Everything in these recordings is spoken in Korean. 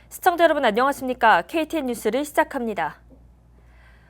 시청자 여러분 안녕하십니까? KTN 뉴스를 시작합니다.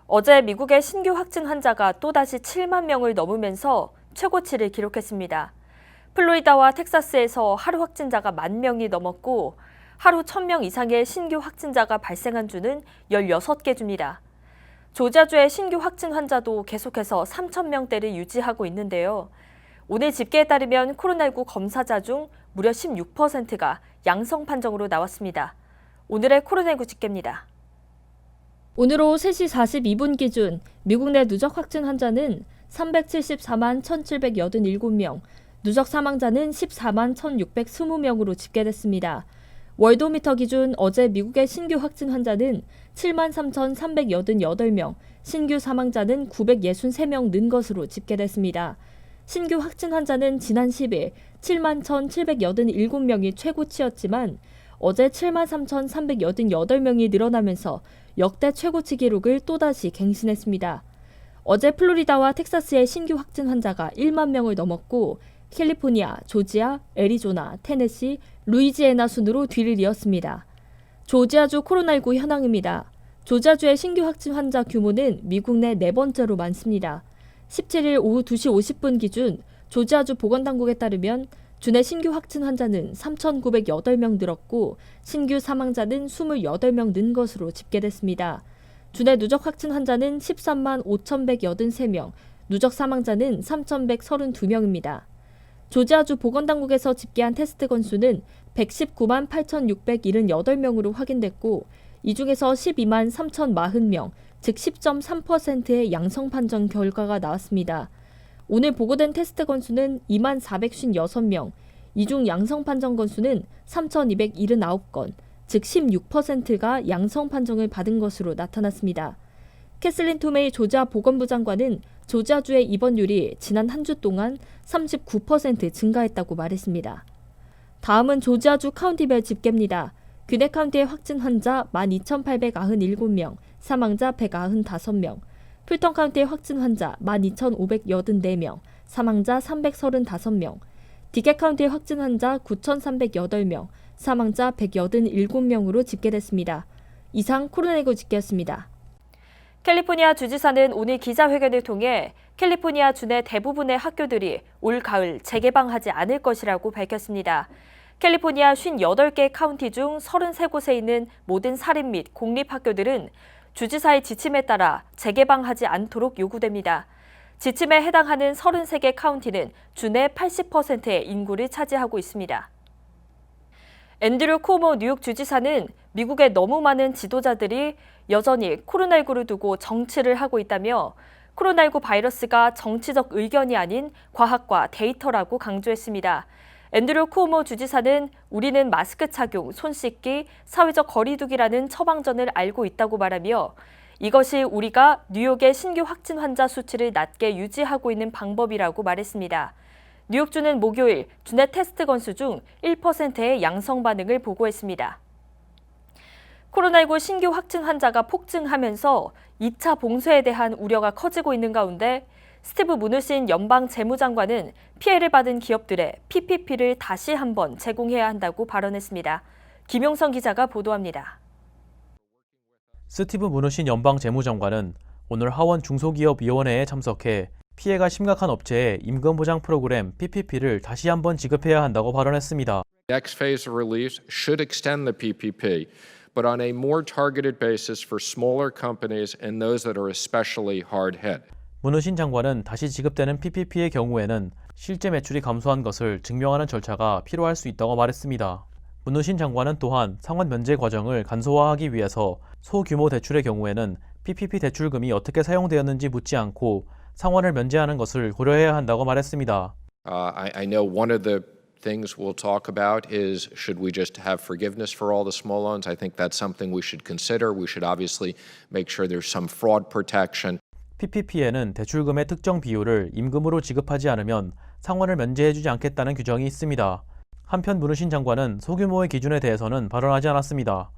어제 미국의 신규 확진 환자가 또다시 7만 명을 넘으면서 최고치를 기록했습니다. 플로리다와 텍사스에서 하루 확진자가 1만 명이 넘었고 하루 1,000명 이상의 신규 확진자가 발생한 주는 16개 주입니다. 조지아주의 신규 확진 환자도 계속해서 3,000명대를 유지하고 있는데요. 오늘 집계에 따르면 코로나19 검사자 중 무려 16%가 양성 판정으로 나왔습니다. 오늘의 코로나19 집계입니다. 오늘 오후 3시 42분 기준 미국 내 누적 확진 환자는 374만 1,787명, 누적 사망자는 14만 1,620명으로 집계됐습니다. 월도미터 기준 어제 미국의 신규 확진 환자는 7만 3,388명, 신규 사망자는 963명 는 것으로 집계됐습니다. 신규 확진 환자는 지난 10일 7만 1,787명이 최고치였지만 어제 7만 3,388명이 늘어나면서 역대 최고치 기록을 또다시 갱신했습니다. 어제 플로리다와 텍사스의 신규 확진 환자가 1만 명을 넘었고 캘리포니아, 조지아, 애리조나, 테네시, 루이지애나 순으로 뒤를 이었습니다. 조지아주 코로나19 현황입니다. 조지아주의 신규 확진 환자 규모는 미국 내 네 번째로 많습니다. 17일 오후 2시 50분 기준 조지아주 보건당국에 따르면 주내 신규 확진 환자는 3,908명 늘었고 신규 사망자는 28명 는 것으로 집계됐습니다. 주내 누적 확진 환자는 13만 5,183명, 누적 사망자는 3,132명입니다. 조지아주 보건당국에서 집계한 테스트 건수는 119만 8,678명으로 확인됐고 이 중에서 12만 3,040명, 즉 10.3%의 양성 판정 결과가 나왔습니다. 오늘 보고된 테스트 건수는 2만 456명, 이 중 양성 판정 건수는 3,279건, 즉 16%가 양성 판정을 받은 것으로 나타났습니다. 캐슬린 토메이 조지아 보건부 장관은 조지아주의 입원율이 지난 한 주 동안 39% 증가했다고 말했습니다. 다음은 조지아주 카운티별 집계입니다. 귀넷 카운티의 확진 환자 12,897명, 사망자 195명, 풀턴 카운티의 확진 환자 12,584명, 사망자 335명, 디켓 카운티의 확진 환자 9,308명, 사망자 187명으로 집계됐습니다. 이상 코로나19 집계였습니다. 캘리포니아 주지사는 오늘 기자회견을 통해 캘리포니아 주 내 대부분의 학교들이 올 가을 재개방하지 않을 것이라고 밝혔습니다. 캘리포니아 58개 카운티 중 33곳에 있는 모든 사립 및 공립학교들은 주지사의 지침에 따라 재개방하지 않도록 요구됩니다. 지침에 해당하는 33개 카운티는 주내 80%의 인구를 차지하고 있습니다. 앤드류 쿠오모 뉴욕 주지사는 미국의 너무 많은 지도자들이 여전히 코로나19를 두고 정치를 하고 있다며 코로나19 바이러스가 정치적 의견이 아닌 과학과 데이터라고 강조했습니다. 앤드류 쿠오모 주지사는 우리는 마스크 착용, 손 씻기, 사회적 거리 두기라는 처방전을 알고 있다고 말하며 이것이 우리가 뉴욕의 신규 확진 환자 수치를 낮게 유지하고 있는 방법이라고 말했습니다. 뉴욕주는 목요일 주내 테스트 건수 중 1%의 양성 반응을 보고했습니다. 코로나19 신규 확진 환자가 폭증하면서 2차 봉쇄에 대한 우려가 커지고 있는 가운데 스티브 무누신 연방 재무장관은 피해를 받은 기업들의 PPP를 다시 한번 제공해야 한다고 발언했습니다. 김용선 기자가 보도합니다. 스티브 무누신 연방 재무장관은 오늘 하원 중소기업위원회에 참석해 피해가 심각한 업체에 임금보장 프로그램 PPP를 다시 한번 지급해야 한다고 발언했습니다. Next phase of relief should extend the PPP, but on a more targeted basis for smaller companies and those that are especially hard hit. 무누신 장관은 다시 지급되는 PPP의 경우에는 실제 매출이 감소한 것을 증명하는 절차가 필요할 수 있다고 말했습니다. 무누신 장관은 또한 상환 면제 과정을 간소화하기 위해서 소규모 대출의 경우에는 PPP 대출금이 어떻게 사용되었는지 묻지 않고 상환을 면제하는 것을 고려해야 한다고 말했습니다. I know one of the things we'll talk about is should we just have forgiveness for all the small loans? I think that's something we should consider. We should obviously make sure there's some fraud protection. PPP에는 대출금의 특정 비율을 임금으로 지급하지 않으면 상환을 면제해주지 않겠다는 규정이 있습니다. 한편 무누신 장관은 소규모의 기준에 대해서는 발언하지 않았습니다.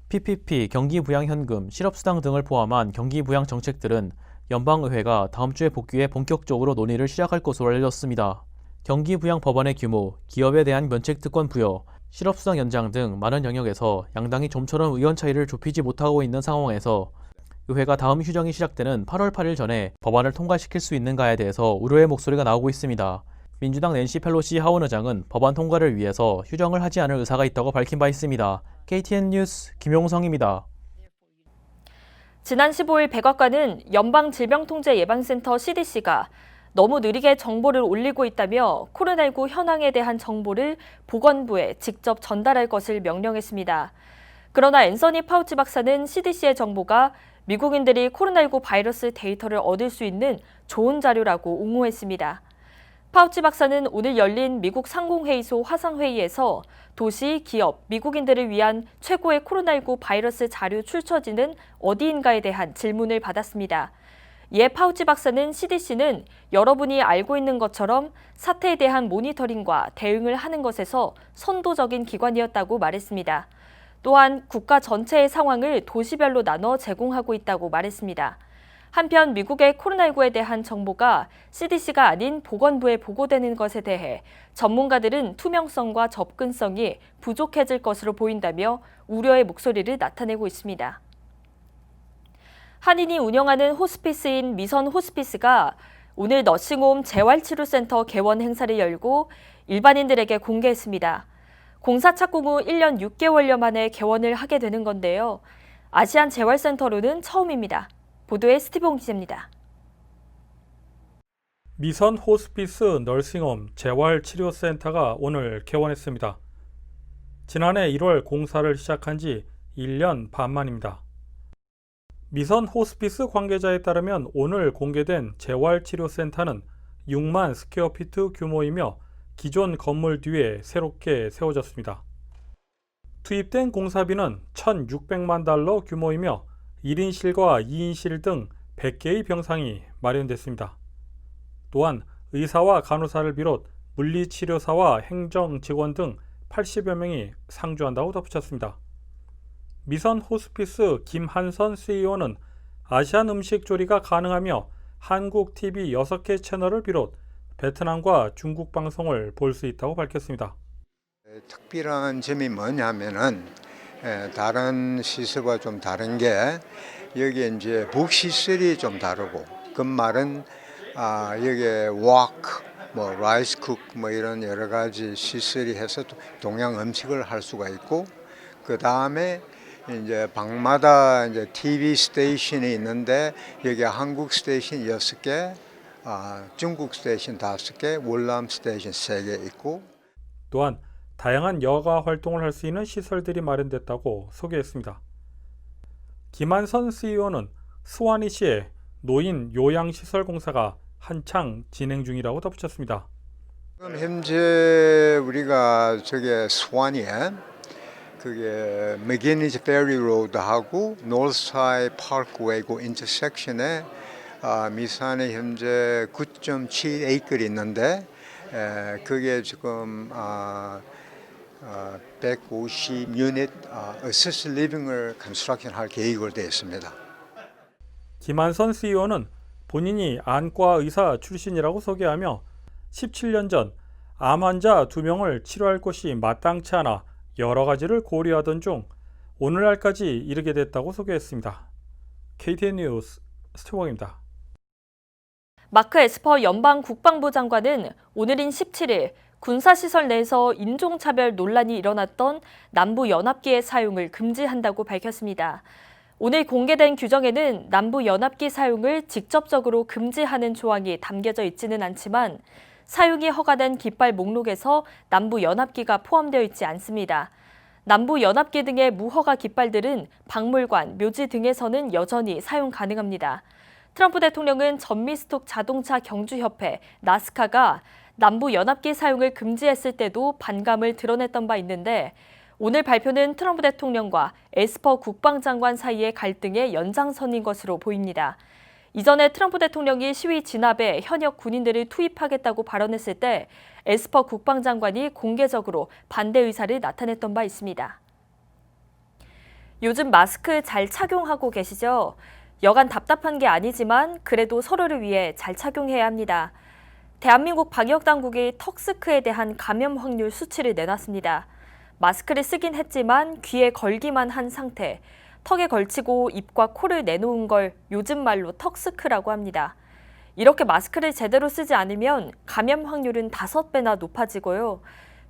PPP, 경기부양현금, 실업수당 등을 포함한 경기부양 정책들은 연방의회가 다음 주에 복귀해 본격적으로 논의를 시작할 것으로 알려졌습니다. 경기부양 법안의 규모, 기업에 대한 면책특권 부여, 실업수당 연장 등 많은 영역에서 양당이 좀처럼 의원 차이를 좁히지 못하고 있는 상황에서 의회가 다음 휴정이 시작되는 8월 8일 전에 법안을 통과시킬 수 있는가에 대해서 우려의 목소리가 나오고 있습니다. 민주당 낸시 펠로시 하원 의장은 법안 통과를 위해서 휴정을 하지 않을 의사가 있다고 밝힌 바 있습니다. KTN 뉴스 김용성입니다. 지난 15일 백악관은 연방질병통제예방센터 CDC가 너무 느리게 정보를 올리고 있다며 코로나19 현황에 대한 정보를 보건부에 직접 전달할 것을 명령했습니다. 그러나 앤서니 파우치 박사는 CDC의 정보가 미국인들이 코로나19 바이러스 데이터를 얻을 수 있는 좋은 자료라고 옹호했습니다. 파우치 박사는 오늘 열린 미국 상공회의소 화상회의에서 도시, 기업, 미국인들을 위한 최고의 코로나19 바이러스 자료 출처지는 어디인가에 대한 질문을 받았습니다. 이에 파우치 박사는 CDC는 여러분이 알고 있는 것처럼 사태에 대한 모니터링과 대응을 하는 것에서 선도적인 기관이었다고 말했습니다. 또한 국가 전체의 상황을 도시별로 나눠 제공하고 있다고 말했습니다. 한편 미국의 코로나19에 대한 정보가 CDC가 아닌 보건부에 보고되는 것에 대해 전문가들은 투명성과 접근성이 부족해질 것으로 보인다며 우려의 목소리를 나타내고 있습니다. 한인이 운영하는 호스피스인 미선 호스피스가 오늘 너싱홈 재활치료센터 개원 행사를 열고 일반인들에게 공개했습니다. 공사 착공 후 1년 6개월여 만에 개원을 하게 되는 건데요. 아시안 재활센터로는 처음입니다. 보도에 스티븐 기자입니다. 미선 호스피스 널싱홈 재활치료센터가 오늘 개원했습니다. 지난해 1월 공사를 시작한 지 1년 반 만입니다. 미선 호스피스 관계자에 따르면 오늘 공개된 재활치료센터는 6만 스퀘어피트 규모이며 기존 건물 뒤에 새롭게 세워졌습니다. 투입된 공사비는 1,600만 달러 규모이며 1인실과 2인실 등 100개의 병상이 마련됐습니다. 또한 의사와 간호사를 비롯 물리치료사와 행정 직원 등 80여 명이 상주한다고 덧붙였습니다. 미선 호스피스 김한선 CEO는 아시안 음식 조리가 가능하며 한국 TV 6개 채널을 비롯 베트남과 중국 방송을 볼 수 있다고 밝혔습니다. 특별한 점이 뭐냐면은 다른 시설과 좀 다른 게 여기 이제 북시설이 좀 다르고 그 말은 여기에 웍, 라이스 쿡 이런 여러 가지 시설이 해서 동양 음식을 할 수가 있고 그 다음에 이제 방마다 이제 TV 스테이션이 있는데 여기 한국 스테이션 6개, 중국 스테이션 5개, 월남 스테이션 3개 있고 또한 다양한 여가 활동을 할 수 있는 시설들이 마련됐다고 소개했습니다. 김한선 CEO는 스와니시의 노인 요양시설 공사가 한창 진행 중이라고 덧붙였습니다. 지금 현재 우리가 저게 스와니에 그게 맥기니즈 페리 로드하고 노스사이드 파크웨이 그 인터섹션에 미산에 현재 9.7에이클이 있는데 그게 지금 150 유닛 어시스트 리빙을 컨스트럭션 할 계획으로 되어 있습니다. 김한선 CEO는 본인이 안과 의사 출신이라고 소개하며 17년 전 암 환자 2명을 치료할 곳이 마땅치 않아 여러 가지를 고려하던 중 오늘날까지 이르게 됐다고 소개했습니다. KTN 뉴스 스티븐입니다. 마크 에스퍼 연방 국방부 장관은 오늘인 17일 군사시설 내에서 인종차별 논란이 일어났던 남부연합기의 사용을 금지한다고 밝혔습니다. 오늘 공개된 규정에는 남부연합기 사용을 직접적으로 금지하는 조항이 담겨져 있지는 않지만 사용이 허가된 깃발 목록에서 남부연합기가 포함되어 있지 않습니다. 남부연합기 등의 무허가 깃발들은 박물관, 묘지 등에서는 여전히 사용 가능합니다. 트럼프 대통령은 전미스톡 자동차 경주협회, 나스카가 남부연합기 사용을 금지했을 때도 반감을 드러냈던 바 있는데 오늘 발표는 트럼프 대통령과 에스퍼 국방장관 사이의 갈등의 연장선인 것으로 보입니다. 이전에 트럼프 대통령이 시위 진압에 현역 군인들을 투입하겠다고 발언했을 때 에스퍼 국방장관이 공개적으로 반대 의사를 나타냈던 바 있습니다. 요즘 마스크 잘 착용하고 계시죠? 여간 답답한 게 아니지만 그래도 서로를 위해 잘 착용해야 합니다. 대한민국 방역당국이 턱스크에 대한 감염 확률 수치를 내놨습니다. 마스크를 쓰긴 했지만 귀에 걸기만 한 상태, 턱에 걸치고 입과 코를 내놓은 걸 요즘 말로 턱스크라고 합니다. 이렇게 마스크를 제대로 쓰지 않으면 감염 확률은 5배나 높아지고요.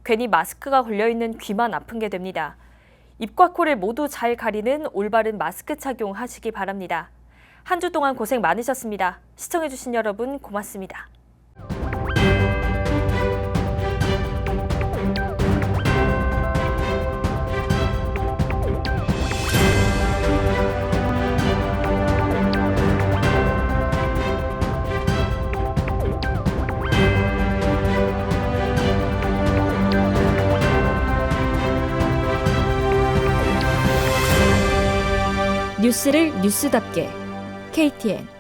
괜히 마스크가 걸려있는 귀만 아픈 게 됩니다. 입과 코를 모두 잘 가리는 올바른 마스크 착용하시기 바랍니다. 한 주 동안 고생 많으셨습니다. 시청해주신 여러분 고맙습니다. 뉴스를 뉴스답게 KTN